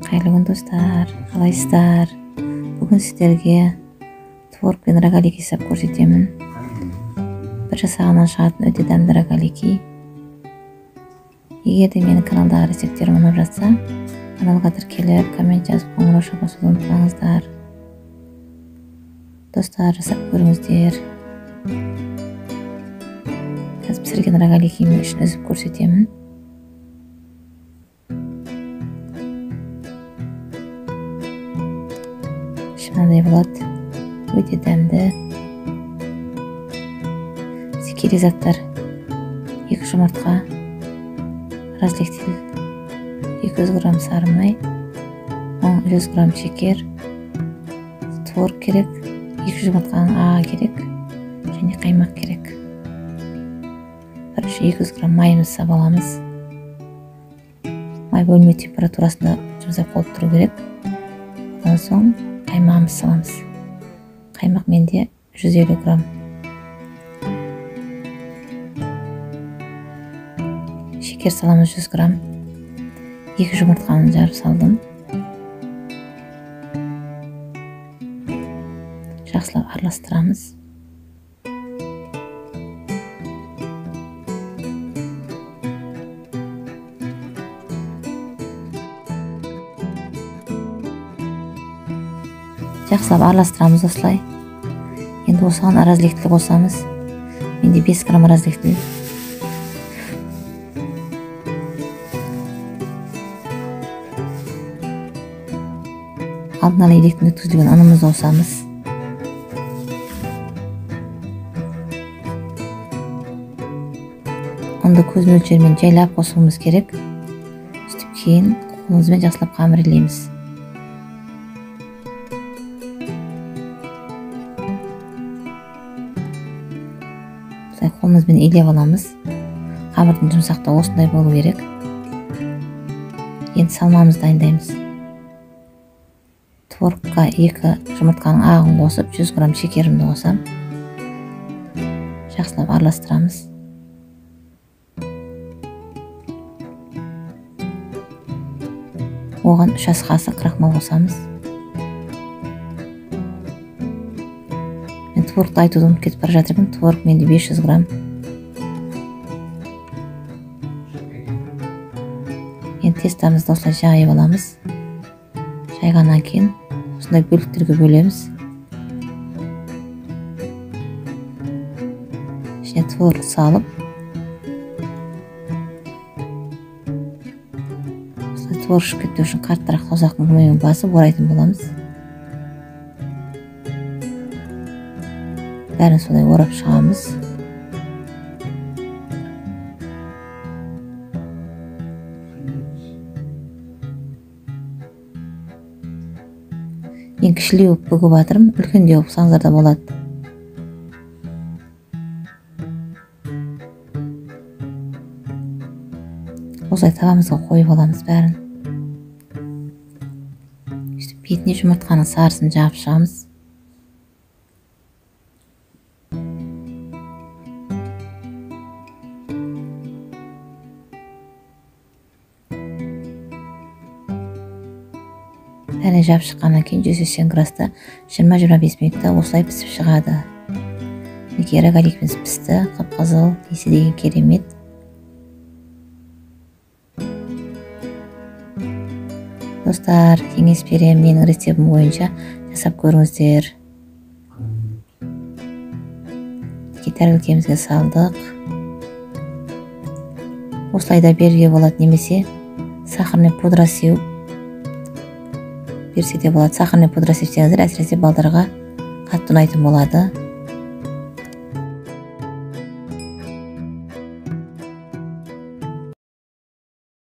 Қайырлы күн достар, қалайсыздар? Бүгін сіздерге творог пен рогалик жасап көрсетемін. Бір жасағаннан шығатын өте дәмді рогалики. Егер де менің каналдағы рецепттерім ұнап жатса, каналға тіркеліп, коммент жазып, қоңырау басуды ұмытпаңыздар. Достар, жасап көріңіздер. Қазір пісірген рогаликиmin ішін үзіп көрсетемін. Мынандай болады, өте дәмді. Бізде керек заттар: 2 жұмыртқа, разлектил, 200 грамм сары май, 100 грамм шекер, творог керек, 2 жұмыртқаның ағы керек және қаймақ керек. Бірінші 200 грамм майымызды сап аламыз. Май бөлме температурасында жұмсақ болып тұру керек. Одан соң қаймағымызды саламыз. Қаймақ менде 150 грамм. Шекер саламыз 100 грамм. 2 жұмыртқаны жарып салдым. Жақсылап араластырамыз. Жақсылап араластырамыз осылай. Енді осыған разлектил қосамыз. Менде 5 грамм разлектил. Алдын ала електен өткізілген ұнымызды қосамыз. Ұнды көз мөлшерімен жайлап қосуымыз керек. Сөйтіп кейін қолымызбен жақсылап қамыр илейміз. Қолымызбен илеп аламыз. Қамырдың жұмсақтығы осындай болу керек. Енді салмамызды дайындаймыз. Творогқа 2 жұмыртқаның ағын қосып, 100 грамм шекерімді қосам. Жақсылап араластырамыз. Оған 3 ас қасық крахмал қосамыз. Творогты айтуды ұмытып кетіп бара жатырмын. Творог менде 500 грамм. Енді тестамызды осылай жайып аламыз. Жайғаннан кейін осындай бөліктерге бөлеміз. Ішіне творог салып, осылай творог шығып кетпеу үшін қаттырақ тозақтың көмегімен басып орайтын боламыз. Бәрін солай орап шығамыз. Мен кішілеу бүгіп жатырмын, үлкендеу болсаңыздар да болады. Осылай табамызға қойып аламыз бәрін. Бетіне жұмыртқаның сарысын жағып шығамыз. Бәрін жап шыққаннан кейін 180 градуста 20-25 минутта осылай пісіп шығады. Мінекей рогаликіміз пісті, қып-қызыл, иісі деген керемет. Достар, кеңес беремін, менің рецептім бойынша жасап көріңіздер. Тәрілкемізге салдық. Осылай да беруге болады, немесе сахарный пудра сеуіп берсе де болады. Сахарный пудра сепсеңіздер, әсіресе балдарға қатты ұнайтын болады.